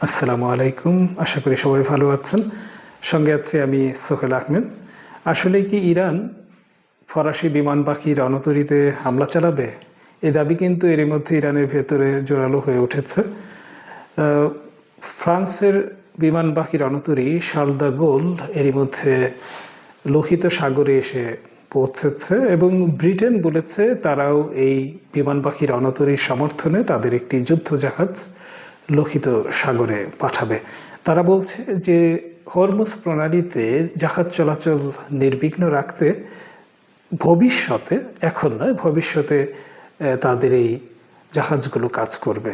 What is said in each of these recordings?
আসসালামু আলাইকুম। আশা করি সবাই ভালো আছেন। সঙ্গে আছি আমি সোহেল আহমেদ। আসলে কি ইরান ফরাসি বিমানবাহী রণতরীতে হামলা চালাবে? এই দাবি কিন্তু এরই মধ্যে ইরানের ভেতরে জোরালো হয়ে উঠেছে। ফ্রান্সের বিমানবাহী রণতরী শার্ল দ্য গোল এরই মধ্যে লোহিত সাগরে এসে পৌঁছেছে এবং ব্রিটেন বলেছে তারাও এই বিমানবাহী রণতরীর সমর্থনে তাদের একটি যুদ্ধজাহাজ লোহিত সাগরে পাঠাবে। তারা বলছে যে হরমুজ প্রণালীতে জাহাজ চলাচল নির্বিঘ্ন রাখতে ভবিষ্যতে, এখন নয়, ভবিষ্যতে তাদের এই জাহাজগুলো কাজ করবে।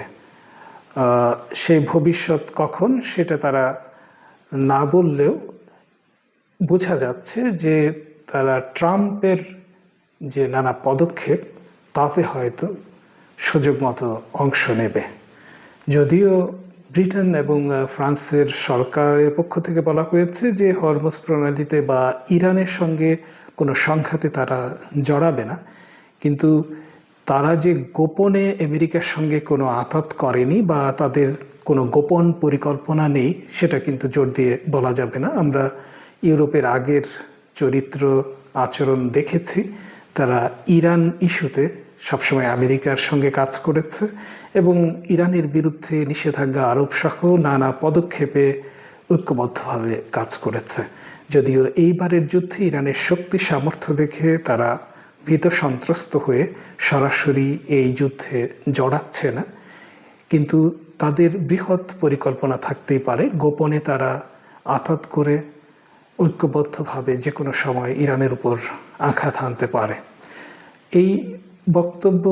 সেই ভবিষ্যৎ কখন সেটা তারা না বললেও বোঝা যাচ্ছে যে তারা ট্রাম্পের যে নানা পদক্ষেপ তাতে হয়তো সুযোগ মতো অংশ নেবে। যদিও ব্রিটেন এবং ফ্রান্সের সরকারের পক্ষ থেকে বলা হয়েছে যে হরমুজ প্রণালীতে বা ইরানের সঙ্গে কোনো সংঘাতে তারা জড়াবে না, কিন্তু তারা যে গোপনে আমেরিকার সঙ্গে কোনো আঘাত করেনি বা তাদের কোনো গোপন পরিকল্পনা নেই সেটা কিন্তু জোর দিয়ে বলা যাবে না। আমরা ইউরোপের আগের চরিত্র আচরণ দেখেছি। তারা ইরান ইস্যুতে সবসময় আমেরিকার সঙ্গে কাজ করেছে এবং ইরানের বিরুদ্ধে নিষেধাজ্ঞা আরোপ সহ নানা পদক্ষেপে ঐক্যবদ্ধভাবে কাজ করেছে। যদিও এইবারের যুদ্ধে ইরানের শক্তি সামর্থ্য দেখে তারা ভীত সন্ত্রস্ত হয়ে সরাসরি এই যুদ্ধে জড়াচ্ছে না, কিন্তু তাদের বৃহৎ পরিকল্পনা থাকতেই পারে। গোপনে তারা আঘাত করে ঐক্যবদ্ধভাবে যে কোনো সময় ইরানের উপর আঘাত হানতে পারে। এই বক্তব্য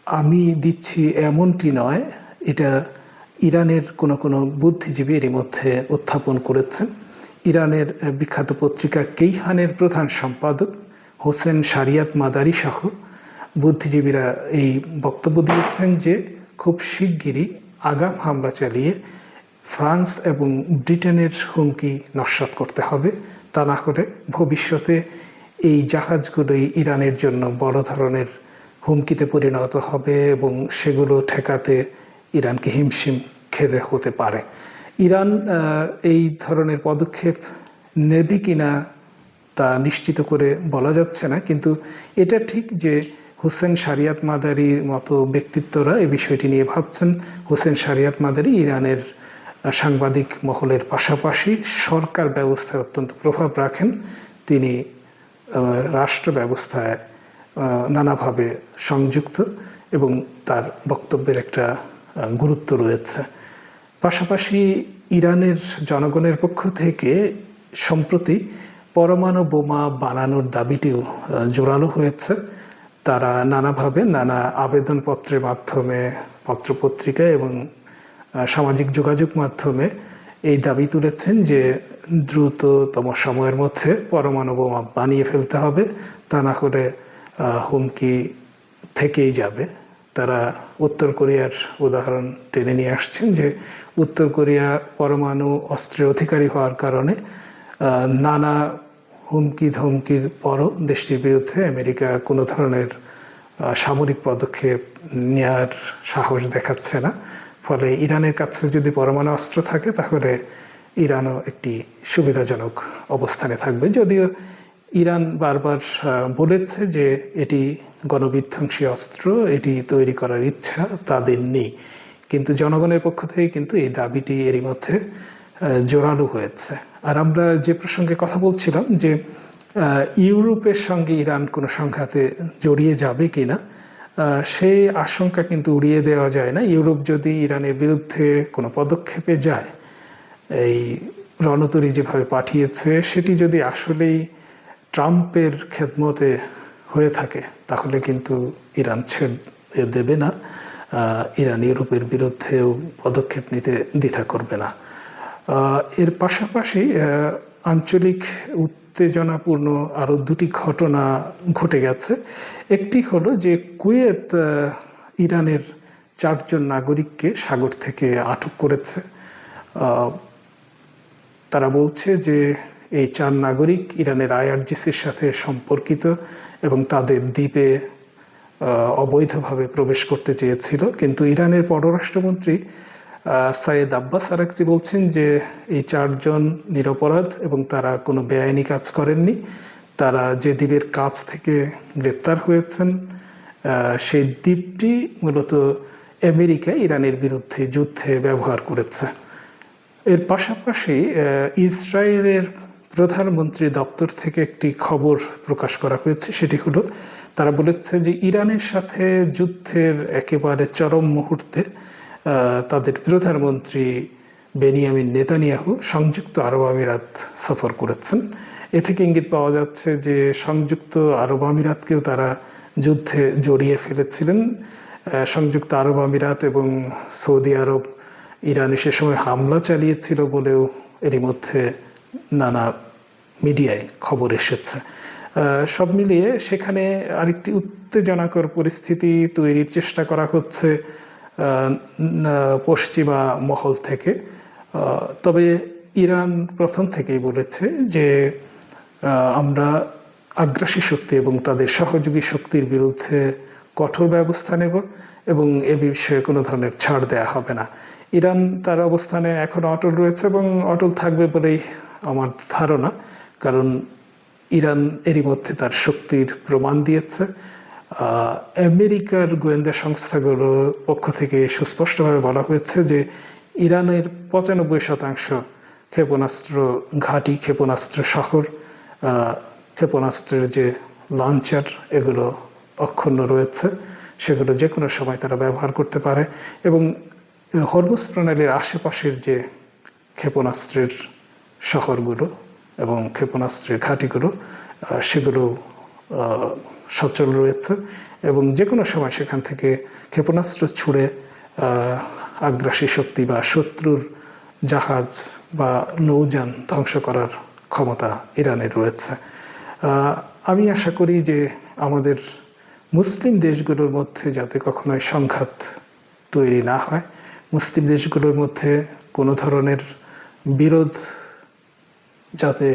আমি দিচ্ছি এমনটি নয়, এটা ইরানের কোনো বুদ্ধিজীবী এর মধ্যে উত্থাপন করেছেন। ইরানের বিখ্যাত পত্রিকা কেইহানের প্রধান সম্পাদক হোসেন শারিয়াত মাদারি সহ বুদ্ধিজীবীরা এই বক্তব্য দিয়েছেন যে খুব শিগগিরই আগাম হামলা চালিয়ে ফ্রান্স এবং ব্রিটেনের হুমকি নস্যাৎ করতে হবে। তা না করে ভবিষ্যতে এই জাহাজগুলোই ইরানের জন্য বড় ধরনের হুমকিতে পরিণত হবে এবং সেগুলো ঠেকাতে ইরানকে হিমশিম খেতে হতে পারে। ইরান এই ধরনের পদক্ষেপ নেবে কিনা তা নিশ্চিত করে বলা যাচ্ছে না, কিন্তু এটা ঠিক যে হোসেন শারিয়াত মাদারির মতো ব্যক্তিত্বরা এই বিষয়টি নিয়ে ভাবছেন। হোসেন শারিয়াত মাদারি ইরানের সাংবাদিক মহলের পাশাপাশি সরকার ব্যবস্থায় অত্যন্ত প্রভাব রাখেন। তিনি রাষ্ট্র ব্যবস্থায় নানাভাবে সংযুক্ত এবং তার বক্তব্যের একটা গুরুত্ব রয়েছে। পাশাপাশি ইরানের জনগণের পক্ষ থেকে সম্প্রতি পরমাণু বোমা বানানোর দাবিটিও জোরালো হয়েছে। তারা নানাভাবে নানা আবেদনপত্রের মাধ্যমে, পত্রপত্রিকা এবং সামাজিক যোগাযোগ মাধ্যমে এই দাবি তুলেছেন যে দ্রুততম সময়ের মধ্যে পরমাণু বোমা বানিয়ে ফেলতে হবে, তা না হলে হুমকি থেকেই যাবে। তারা উত্তর কোরিয়ার উদাহরণ টেনে নিয়ে আসছেন যে উত্তর কোরিয়া পরমাণু অস্ত্রের অধিকারী হওয়ার কারণে নানা হুমকি ধমকির পরও দেশটির বিরুদ্ধে আমেরিকা কোনো ধরনের সামরিক পদক্ষেপ নেওয়ার সাহস দেখাচ্ছে না। ফলে ইরানের কাছে যদি পরমাণু অস্ত্র থাকে তাহলে ইরানও একটি সুবিধাজনক অবস্থানে থাকবে। যদিও ইরান বারবার বলেছে যে এটি গণবিধ্বংসী অস্ত্র, এটি তৈরি করার ইচ্ছা তাদের নেই, কিন্তু জনগণের পক্ষ থেকে কিন্তু এই দাবিটি এরই মধ্যে জোরালো হয়েছে। আর আমরা যে প্রসঙ্গে কথা বলছিলাম যে ইউরোপের সঙ্গে ইরান কোনো সংঘাতে জড়িয়ে যাবে কিনা, সেই আশঙ্কা কিন্তু উড়িয়ে দেওয়া যায় না। ইউরোপ যদি ইরানের বিরুদ্ধে কোনো পদক্ষেপে যায়, এই রণতরী যেভাবে পাঠিয়েছে সেটি যদি আসলেই ট্রাম্পের খেদমতে হয়ে থাকে তাহলে কিন্তু ইরান ছেড়ে দেবে না। ইরান ইউরোপের বিরুদ্ধেও পদক্ষেপ নিতে দ্বিধা করবে না। এর পাশাপাশি আঞ্চলিক উত্তেজনাপূর্ণ আরও দুটি ঘটনা ঘটে গেছে। একটি হলো যে কুয়েত ইরানের 4 জন নাগরিককে সাগর থেকে আটক করেছে। তারা বলছে যে এই 4 নাগরিক ইরানের আইআরজিসির সাথে সম্পর্কিত এবং তাদের দ্বীপে অবৈধভাবে প্রবেশ করতে চেয়েছিল, কিন্তু ইরানের পররাষ্ট্রমন্ত্রী সাইয়েদ আব্বাস আরাকচি বলছেন যে এই চারজন নিরপরাধ এবং তারা কোনো বেআইনি কাজ করেননি। তারা যে দ্বীপের কাছ থেকে গ্রেপ্তার হয়েছেন সেই দ্বীপটি মূলত আমেরিকা ইরানের বিরুদ্ধে যুদ্ধে ব্যবহার করেছে। এর পাশাপাশি ইসরায়েলের প্রধানমন্ত্রী দপ্তর থেকে একটি খবর প্রকাশ করা হয়েছে। সেটি হলো, তারা বলেছে যে ইরানের সাথে যুদ্ধের একেবারে চরম মুহূর্তে তাদের প্রধানমন্ত্রী বেনিয়ামিন নেতানিয়াহু সংযুক্ত আরব আমিরাত সফর করেছেন। এ থেকে ইঙ্গিত পাওয়া যাচ্ছে যে সংযুক্ত আরব আমিরাতকেও তারা যুদ্ধে জড়িয়ে ফেলেছিলেন। সংযুক্ত আরব আমিরাত এবং সৌদি আরব ইরানে সে সময় হামলা চালিয়েছিল বলেও এরই মধ্যে নানা মিডিয়ায় খবর এসেছে। সব মিলিয়ে সেখানে আরেকটি উত্তেজনাকর পরিস্থিতি তৈরির চেষ্টা করা হচ্ছে পশ্চিমা মহল থেকে। তবে ইরান প্রথম থেকেই বলেছে যে আমরা আগ্রাসী শক্তি এবং তাদের সহযোগী শক্তির বিরুদ্ধে কঠোর ব্যবস্থা নেব এবং এ বিষয়ে কোনো ধরনের ছাড় দেয়া হবে না। ইরান তার অবস্থানে এখনো অটল রয়েছে এবং অটল থাকবে বলেই আমার ধারণা, কারণ ইরান এরই মধ্যে তার শক্তির প্রমাণ দিয়েছে। আমেরিকার গোয়েন্দা সংস্থাগুলোর পক্ষ থেকে সুস্পষ্টভাবে বলা হয়েছে যে ইরানের 95% ক্ষেপণাস্ত্র ঘাঁটি, ক্ষেপণাস্ত্র শহর, ক্ষেপণাস্ত্রের যে লঞ্চার এগুলো অক্ষুণ্ণ রয়েছে, সেগুলো যে কোনো সময় তারা ব্যবহার করতে পারে। এবং হরমুজ প্রণালীর আশেপাশের যে ক্ষেপণাস্ত্রের শহরগুলো এবং ক্ষেপণাস্ত্রের ঘাঁটিগুলো সেগুলো সচল রয়েছে এবং যে কোনো সময় সেখান থেকে ক্ষেপণাস্ত্র ছুড়ে আগ্রাসী শক্তি বা শত্রুর জাহাজ বা নৌযান ধ্বংস করার ক্ষমতা ইরানের রয়েছে। আমি আশা করি যে আমাদের মুসলিম দেশগুলোর মধ্যে যাতে কখনোই সংঘাত তৈরি না হয়, মুসলিম দেশগুলোর মধ্যে কোনো ধরনের বিরোধ যাতে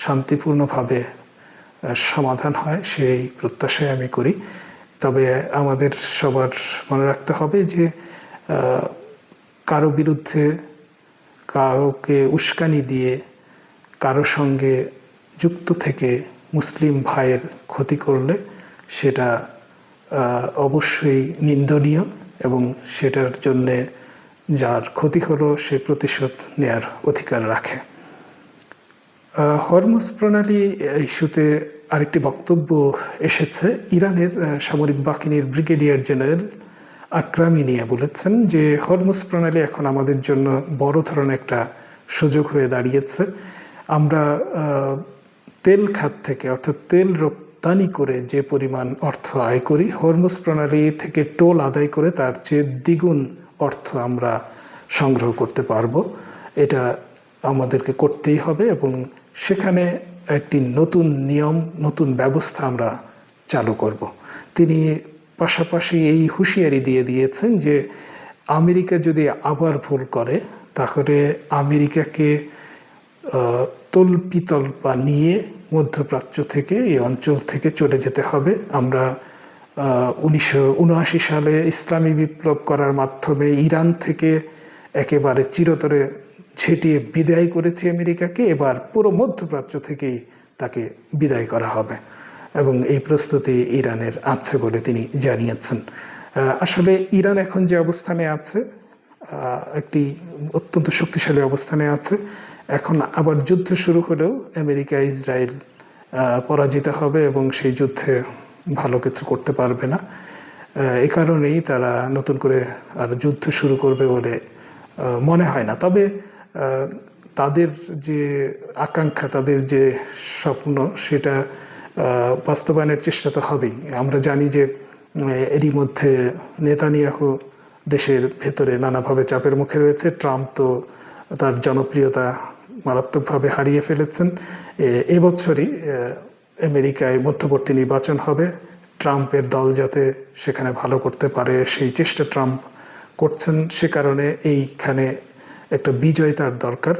শান্তিপূর্ণভাবে সমাধান হয় সেই প্রত্যাশাই আমি করি। তবে আমাদের সবার মনে রাখতে হবে যে কারো বিরুদ্ধে কাউকে উস্কানি দিয়ে কারো সঙ্গে যুক্ত থেকে মুসলিম ভাইয়ের ক্ষতি করলে সেটা অবশ্যই নিন্দনীয় এবং সেটার জন্যে যার ক্ষতি হলো সে প্রতিশোধ নেয়ার অধিকার রাখে। হরমুজ প্রণালী ইস্যুতে আরেকটি বক্তব্য এসেছে। ইরানের সামরিক বাহিনীর ব্রিগেডিয়ার জেনারেল আকরামি নিয়ে বলেছেন যে হরমুজ প্রণালী এখন আমাদের জন্য বড় ধরনের একটা সুযোগ হয়ে দাঁড়িয়েছে। আমরা তেল খাত থেকে অর্থাৎ তেল রপ্তানি করে যে পরিমাণ অর্থ আয় করি, হরমুজ প্রণালী থেকে টোল আদায় করে তার চেয়ে দ্বিগুণ অর্থ আমরা সংগ্রহ করতে পারবো। এটা আমাদেরকে করতেই হবে এবং সেখানে একটি নতুন নিয়ম, নতুন ব্যবস্থা আমরা চালু করব। তিনি পাশাপাশি এই হুঁশিয়ারি দিয়ে দিয়েছেন যে আমেরিকা যদি আবার ভুল করে তাহলে আমেরিকাকে তল্পিতল বা নিয়ে মধ্যপ্রাচ্য থেকে এই অঞ্চল থেকে চলে যেতে হবে। আমরা 1979 সালে ইসলামী বিপ্লব করার মাধ্যমে ইরান থেকে একেবারে চিরতরে ছেটিয়ে বিদায় করেছি আমেরিকাকে, এবার পুরো মধ্যপ্রাচ্য থেকেই তাকে বিদায় করা হবে এবং এই প্রস্তুতি ইরানের আছে বলে তিনি জানিয়েছেন। আসলে ইরান এখন যে অবস্থানে আছে, একটি অত্যন্ত শক্তিশালী অবস্থানে আছে। এখন আবার যুদ্ধ শুরু হলেও আমেরিকা ইসরায়েল পরাজিত হবে এবং সেই যুদ্ধে ভালো কিছু করতে পারবে না। এই কারণেই তারা নতুন করে আর যুদ্ধ শুরু করবে বলে মনে হয় না। তবে তাদের যে আকাঙ্ক্ষা, তাদের যে স্বপ্ন, সেটা বাস্তবায়নের চেষ্টা তো হবেই। আমরা জানি যে এরই মধ্যে নেতানিয়াহু দেশের ভেতরে নানাভাবে চাপের মুখে রয়েছে। ট্রাম্প তো তার জনপ্রিয়তা মারাত্মকভাবে হারিয়ে ফেলেছেন। এবছরই আমেরিকায় মধ্যবর্তী নির্বাচন হবে। ট্রাম্পের দল যাতে সেখানে ভালো করতে পারে সেই চেষ্টা ট্রাম্প করছেন। সে কারণে এইখানে একটা বিজয় তার দরকার,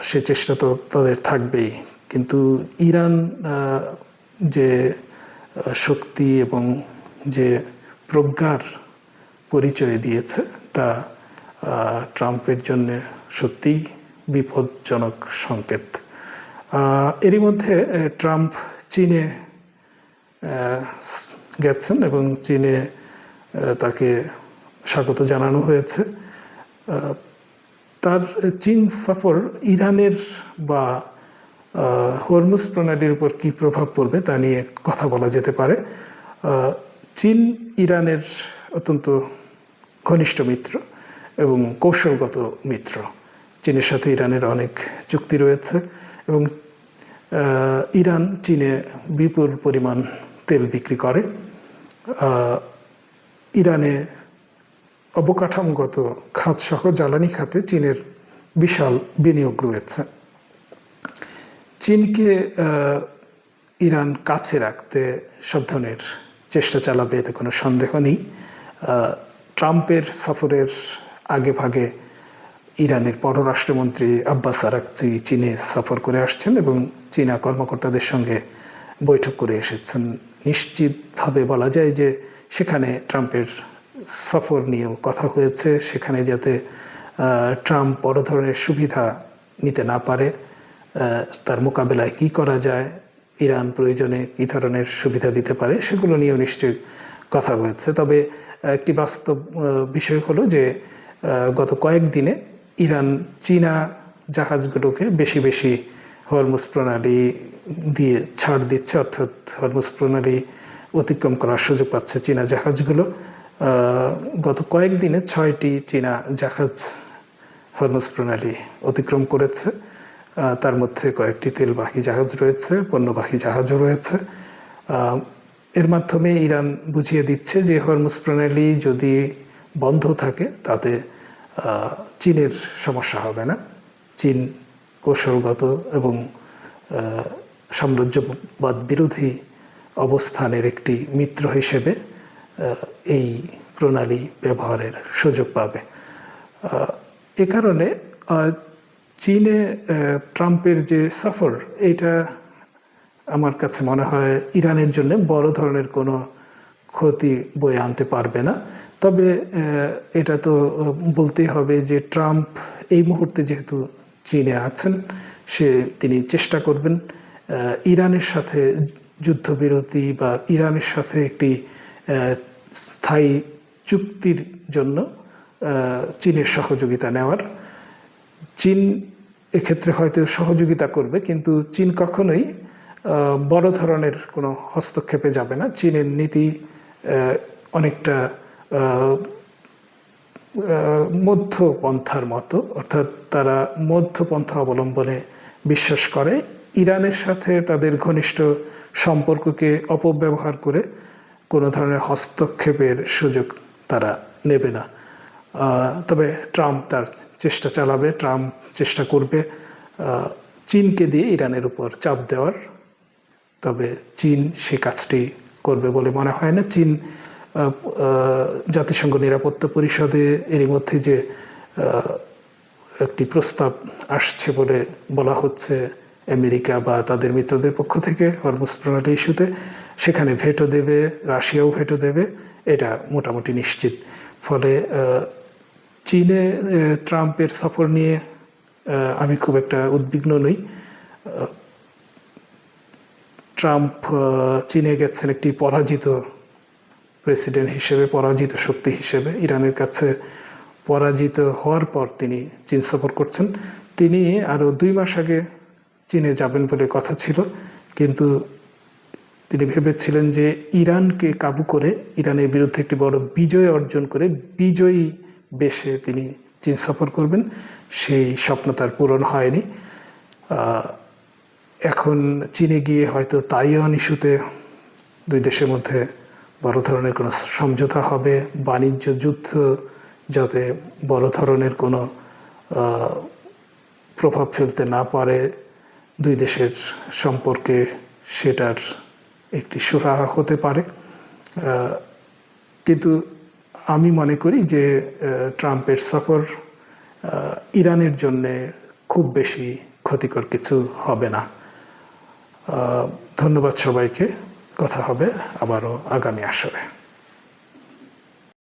সে চেষ্টা তো তাদের থাকবেই। কিন্তু ইরান যে শক্তি এবং যে প্রজ্ঞার পরিচয় দিয়েছে তা ট্রাম্পের জন্য সত্যিই বিপজ্জনক সংকেত। এরই মধ্যে ট্রাম্প চীনে গেছেন এবং চীনে তাকে স্বাগত জানানো হয়েছে। তার চীন সফর ইরানের বা হরমুজ প্রণালীর উপর কী প্রভাব পড়বে তা নিয়ে কথা বলা যেতে পারে। চীন ইরানের অত্যন্ত ঘনিষ্ঠ মিত্র এবং কৌশলগত মিত্র। চীনের সাথে ইরানের অনেক চুক্তি রয়েছে এবং ইরান চীনে বিপুল পরিমাণ তেল বিক্রি করে। ইরানে অবকাঠামোগত খাত সহ জ্বালানি খাতে চীনের বিশাল বিনিয়োগ রয়েছে। চীনকে ইরান কাছে রাখতে সব ধরনের চেষ্টা চালাবে, এতে কোনো সন্দেহ নেই। ট্রাম্পের সফরের আগে ভাগে ইরানের পররাষ্ট্রমন্ত্রী আব্বাস আরাকচি চীনে সফর করে আসছেন এবং চীনা কর্মকর্তাদের সঙ্গে বৈঠক করে এসেছেন। নিশ্চিতভাবে বলা যায় যে সেখানে ট্রাম্পের সফর নিয়েও কথা হয়েছে। সেখানে যাতে ট্রাম্প বড় ধরনের সুবিধা নিতে না পারে, তার মোকাবেলায় কি করা যায়, ইরান প্রয়োজনে কী ধরনের সুবিধা দিতে পারে, সেগুলো নিয়েও নিশ্চয়ই কথা হয়েছে। তবে একটি বাস্তব বিষয় হলো যে গত কয়েকদিনে ইরান চীনা জাহাজগুলোকে বেশি বেশি হরমুজ প্রণালী দিয়ে ছাড় দিচ্ছে, অর্থাৎ হরমুজ প্রণালী অতিক্রম করার সুযোগ পাচ্ছে চীনা জাহাজগুলো। গত কয়েকদিনে 6টি চীনা জাহাজ হরমুজ প্রণালী অতিক্রম করেছে। তার মধ্যে কয়েকটি তেলবাহী জাহাজ রয়েছে, পণ্যবাহী জাহাজও রয়েছে। এর মাধ্যমে ইরান বুঝিয়ে দিচ্ছে যে হরমুজ প্রণালী যদি বন্ধ থাকে তাতে চীনের সমস্যা হবে না। চীন কৌশলগত এবং সাম্রাজ্যবাদ বিরোধী অবস্থানের একটি মিত্র হিসেবে এই প্রণালী ব্যবহারের সুযোগ পাবে। এ কারণে চীনে ট্রাম্পের যে সফর, এটা আমার কাছে মনে হয় ইরানের জন্য বড় ধরনের কোনো ক্ষতি বয়ে আনতে পারবে না। তবে এটা তো বলতেই হবে যে ট্রাম্প এই মুহূর্তে যেহেতু চীনে আছেন, তিনি চেষ্টা করবেন ইরানের সাথে যুদ্ধবিরতি বা ইরানের সাথে একটি স্থায়ী চুক্তির জন্য চীনের সহযোগিতা নেওয়ার। চীন এক্ষেত্রে হয়তো সহযোগিতা করবে, কিন্তু চীন কখনোই বড় ধরনের কোনো হস্তক্ষেপে যাবে না। চীনের নীতি অনেকটা মধ্যপন্থার মতো, অর্থাৎ তারা মধ্যপন্থা অবলম্বনে বিশ্বাস করে। ইরানের সাথে তাদের ঘনিষ্ঠ সম্পর্ককে অপব্যবহার করে কোনো ধরনের হস্তক্ষেপের সুযোগ তারা নেবে না। তবে ট্রাম্প তার চেষ্টা চালাবে, ট্রাম্প চেষ্টা করবে চীনকে দিয়ে ইরানের উপর চাপ দেওয়ার। তবে চীন সে কাজটি করবে বলে মনে হয় না। চীন জাতিসংঘ নিরাপত্তা পরিষদে এরই মধ্যে যে একটি প্রস্তাব আসছে বলে বলা হচ্ছে আমেরিকা বা তাদের মিত্রদের পক্ষ থেকে হরমুজ প্রণালী ইস্যুতে, সেখানে ভেটো দেবে, রাশিয়াও ভেটো দেবে, এটা মোটামুটি নিশ্চিত। ফলে চীনে ট্রাম্পের সফর নিয়ে আমি খুব একটা উদ্বিগ্ন নই। ট্রাম্প চীনে গেছেন একটি পরাজিত প্রেসিডেন্ট হিসেবে, পরাজিত শক্তি হিসেবে। ইরানের কাছে পরাজিত হওয়ার পর তিনি চীন সফর করছেন। তিনি আরও 2 মাস আগে চীনে যাবেন বলে কথা ছিল, কিন্তু তিনি ভেবেছিলেন যে ইরানকে কাবু করে, ইরানের বিরুদ্ধে একটি বড় বিজয় অর্জন করে বিজয়ী বেশে তিনি চীন সফর করবেন। সেই স্বপ্ন তার পূরণ হয়নি। এখন চীনে গিয়ে হয়তো তাইওয়ান ইস্যুতে 2 দেশের মধ্যে বড় ধরনের কোনো সমঝোতা হবে, বাণিজ্য যুদ্ধ যাতে বড় ধরনের কোনো প্রভাব ফেলতে না পারে 2 দেশের সম্পর্কে, সেটার একটি সুরাহা হতে পারে। কিন্তু আমি মনে করি যে ট্রাম্পের সফর ইরানের জন্যে খুব বেশি ক্ষতিকর কিছু হবে না। ধন্যবাদ সবাইকে। কথা হবে আবারও আগামী আসরে।